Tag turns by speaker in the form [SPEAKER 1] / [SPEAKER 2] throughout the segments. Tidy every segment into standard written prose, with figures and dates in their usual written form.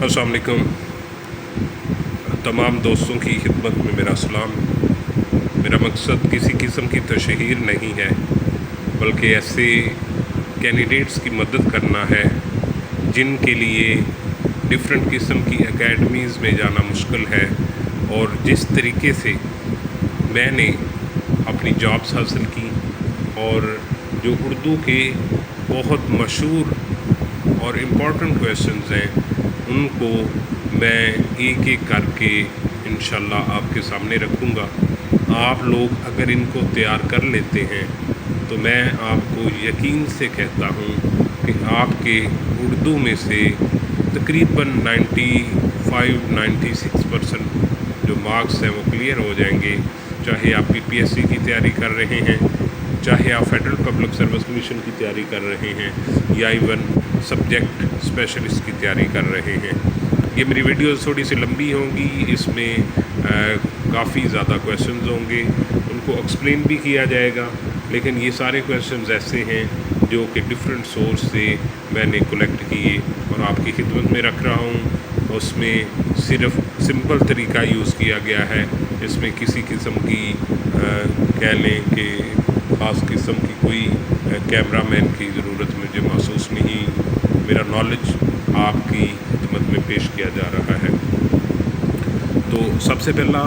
[SPEAKER 1] السلام علیکم تمام دوستوں کی خدمت میں میرا سلام۔ میرا مقصد کسی قسم کی تشہیر نہیں ہے، بلکہ ایسے کینڈیڈیٹس کی مدد کرنا ہے جن کے لیے ڈفرینٹ قسم کی اکیڈمیز میں جانا مشکل ہے، اور جس طریقے سے میں نے اپنی جابس حاصل کی اور جو اردو کے بہت مشہور اور امپورٹنٹ کویشچنز ہیں ان کو میں ایک ایک کر کے انشاءاللہ آپ کے سامنے رکھوں گا۔ آپ لوگ اگر ان کو تیار کر لیتے ہیں تو میں آپ کو یقین سے کہتا ہوں کہ آپ کے اردو میں سے تقریباً 95-96% جو مارکس ہیں وہ کلیئر ہو جائیں گے، چاہے آپ PPSC کی تیاری کر رہے ہیں، چاہے آپ فیڈرل پبلک سروس کمیشن کی تیاری کر رہے ہیں، یا ایون سبجیکٹ اسپیشلسٹ کی تیاری کر رہے ہیں۔ یہ میری ویڈیوز تھوڑی سی لمبی ہوں گی، اس میں کافی زیادہ کویشچنز ہوں گے، ان کو ایکسپلین بھی کیا جائے گا، لیکن یہ سارے کویشچنز ایسے ہیں جو کہ ڈفرینٹ سورس سے میں نے کلیکٹ کیے اور آپ کی خدمت میں رکھ رہا ہوں۔ اس میں صرف سمپل طریقہ یوز کیا گیا ہے، اس میں کسی قسم کی کہہ لیں کہ خاص قسم کی کوئی کیمرہ مین کی ضرورت مجھے محسوس نہیں۔ میرا نالج آپ کی خدمت میں پیش کیا جا رہا ہے۔ تو سب سے پہلا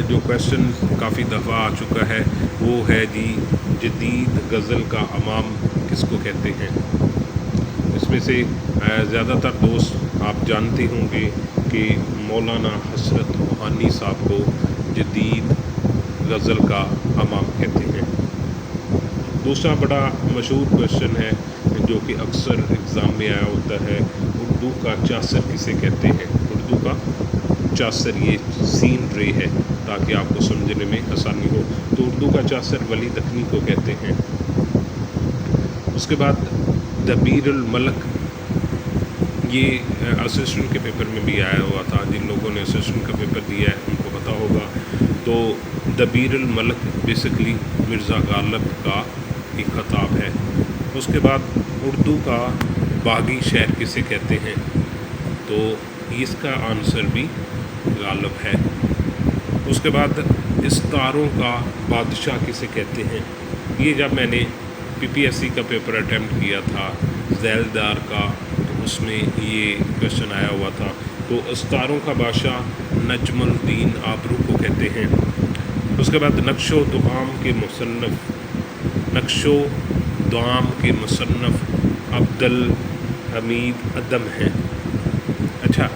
[SPEAKER 1] جو کویشچن کافی دفعہ آ چکا ہے وہ ہے جی، جدید غزل کا امام کس کو کہتے ہیں؟ اس میں سے زیادہ تر دوست آپ جانتے ہوں گے کہ مولانا حسرت موہانی صاحب کو جدید غزل کا امام کہتے ہیں۔ دوسرا بڑا مشہور کویشچن ہے جو کہ اکثر ایگزام میں آیا ہوتا ہے، اردو کا چاثر کسے کہتے ہیں؟ اردو کا چاثر، یہ سین رے ہے تاکہ آپ کو سمجھنے میں آسانی ہو، تو اردو کا چاثر ولی دکنی کو کہتے ہیں۔ اس کے بعد دبیر الملک، یہ اسسٹنٹ کے پیپر میں بھی آیا ہوا تھا، جن لوگوں نے اسسٹنٹ کا پیپر دیا ہے ان کو پتہ ہوگا۔ تو دبیر الملک بیسکلی مرزا غالب کا ایک خطاب ہے۔ اس کے بعد اردو کا باغی شعر کسے کہتے ہیں؟ تو اس کا آنسر بھی غالب ہے۔ اس کے بعد استاروں کا بادشاہ کسے کہتے ہیں؟ یہ جب میں نے PPSC کا پیپر اٹیمپٹ کیا تھا ذیل دار کا، تو اس میں یہ کویشچن آیا ہوا تھا۔ تو استاروں کا بادشاہ نجم الدین آبرو کو کہتے ہیں۔ اس کے بعد نقش و دعام کے مصنف عبدالحمید ادم ہیں۔ اچھا،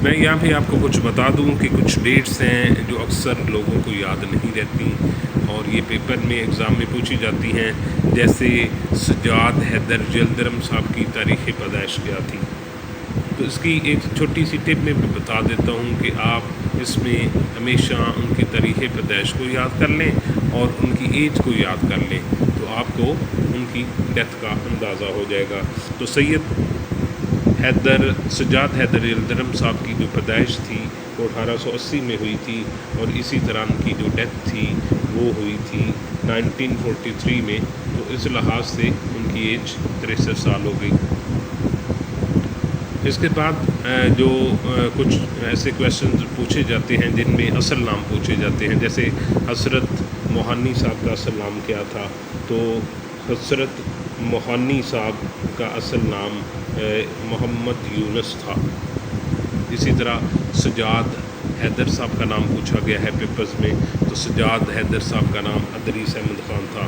[SPEAKER 1] میں یہاں پہ آپ کو کچھ بتا دوں کہ کچھ ڈیٹس ہیں جو اکثر لوگوں کو یاد نہیں رہتی اور یہ پیپر میں ایگزام میں پوچھی جاتی ہیں، جیسے سجاد حیدر جلدرم صاحب کی تاریخ پیدائش کیا تھی؟ تو اس کی ایک چھوٹی سی ٹپ میں بتا دیتا ہوں کہ آپ اس میں ہمیشہ ان کی تاریخ پیدائش کو یاد کر لیں اور ان کی ایج کو یاد کر لیں، تو آپ کو ان کی ڈیتھ کا اندازہ ہو جائے گا۔ تو سجاد حیدر جلدرم صاحب کی جو پیدائش تھی وہ 1880 میں ہوئی تھی، اور اسی طرح ان کی جو ڈیتھ تھی وہ ہوئی تھی 1943 میں، تو اس لحاظ سے ان کی ایج 63 سال ہو گئی۔ اس کے بعد جو کچھ ایسے کویشچنز پوچھے جاتے ہیں جن میں اصل نام پوچھے جاتے ہیں، جیسے حسرت موہانی صاحب کا اصل نام کیا تھا؟ تو حسرت موہانی صاحب کا اصل نام محمد یونس تھا۔ اسی طرح سجاد حیدر صاحب کا نام پوچھا گیا ہے پیپرز میں، تو سجاد حیدر صاحب کا نام ادریس احمد خان تھا۔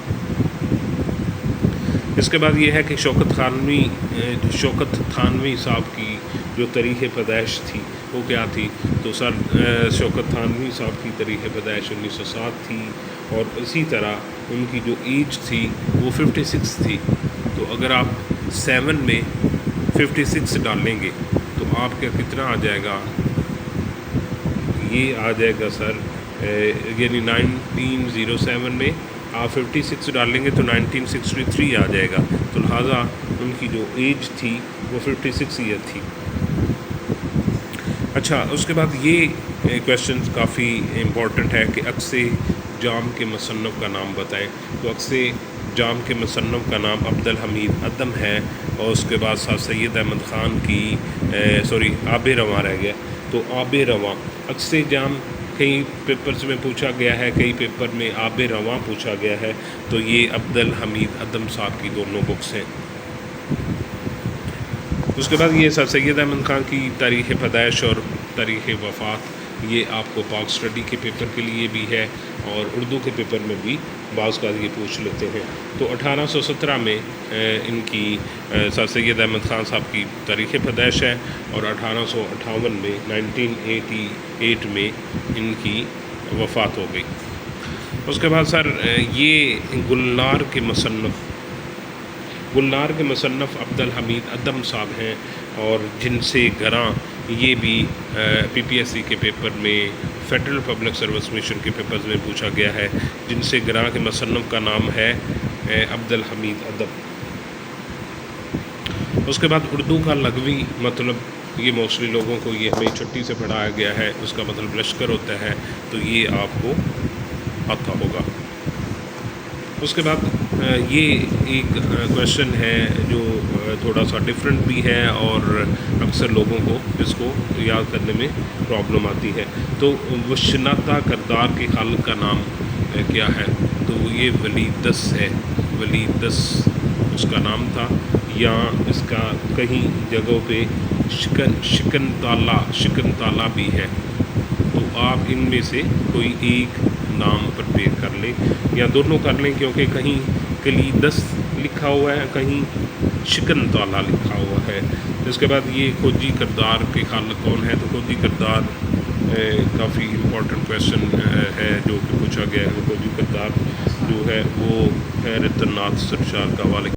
[SPEAKER 1] اس کے بعد یہ ہے کہ شوکت تھانوی صاحب کی جو تاریخ پیدائش تھی وہ کیا تھی؟ تو شوکت تھانوی صاحب کی تاریخ پیدائش 1907 تھی، اور اسی طرح ان کی جو ایج تھی وہ 56 تھی۔ تو اگر آپ 7 میں 56 ڈالیں گے تو آپ کا کتنا آ جائے گا؟ یہ آ جائے گا سر، یعنی 1907 میں آپ 56 ڈالیں گے تو 1963 آ جائے گا، تو لہٰذا ان کی جو ایج تھی وہ 56 ایئر تھی۔ اچھا، اس کے بعد یہ کویشچن کافی امپورٹنٹ ہے کہ عکس جام کے مصنف کا نام بتائیں۔ تو عکس جام کے مصنف کا نام عبدالحمید ادم ہے، اور اس کے بعد سر سید احمد خان کی آب رواں رہ گیا. تو آب رواں اکثر جام کئی پیپرز میں پوچھا گیا ہے, کئی پیپر میں آب رواں پوچھا گیا ہے. تو یہ عبدالحمید ادم صاحب کی دونوں بکس ہیں. اس کے بعد یہ سر سید احمد خان کی تاریخ پیدائش اور تاریخ وفات, یہ آپ کو پاک اسٹڈی کے پیپر کے لیے بھی ہے اور اردو کے پیپر میں بھی بعض کا یہ پوچھ لیتے ہیں. تو 1817 میں ان کی سر سید احمد خان صاحب کی تاریخ پیدائش ہے اور 1858 میں 1988 میں ان کی وفات ہو گئی. اس کے بعد سر یہ گلنار کے مصنف عبدالحمید ادم صاحب ہیں اور جن سے گراں یہ بھی پی پی ایس سی کے پیپر میں, فیڈرل پبلک سروس کمیشن کے پیپرز میں پوچھا گیا ہے, جن سے گراں کے مصنف کا نام ہے عبدالحمید ادم. اس کے بعد اردو کا لغوی مطلب, یہ موسٹلی لوگوں کو یہ ہمیں چھٹی سے پڑھایا گیا ہے, اس کا مطلب لشکر ہوتا ہے, تو یہ آپ کو آتا ہوگا. اس کے بعد یہ ایک کویشچن ہے جو تھوڑا سا ڈفرینٹ بھی ہے اور اکثر لوگوں کو اس کو یاد کرنے میں پرابلم آتی ہے. تو وشناتا کردار کے خالق کا نام کیا ہے؟ تو یہ ولیدس ہے. ولیدس اس کا نام تھا, یا اس کا کہیں جگہوں پہ شکن تالا بھی ہے. تو آپ ان میں سے کوئی ایک نام پرپیئر کر لیں یا دونوں کر لیں, کیونکہ کہیں کلیدس لکھا ہوا ہے, کہیں شکن تالا لکھا ہوا ہے. اس کے بعد یہ کھوجی کردار کے خالق کون ہے؟ تو کھوجی کردار کافی امپورٹنٹ کویشچن ہے جو کہ پوچھا گیا ہے. کھوجی کردار جو ہے وہ ہے رتن ناتھ سرشار کا حوالے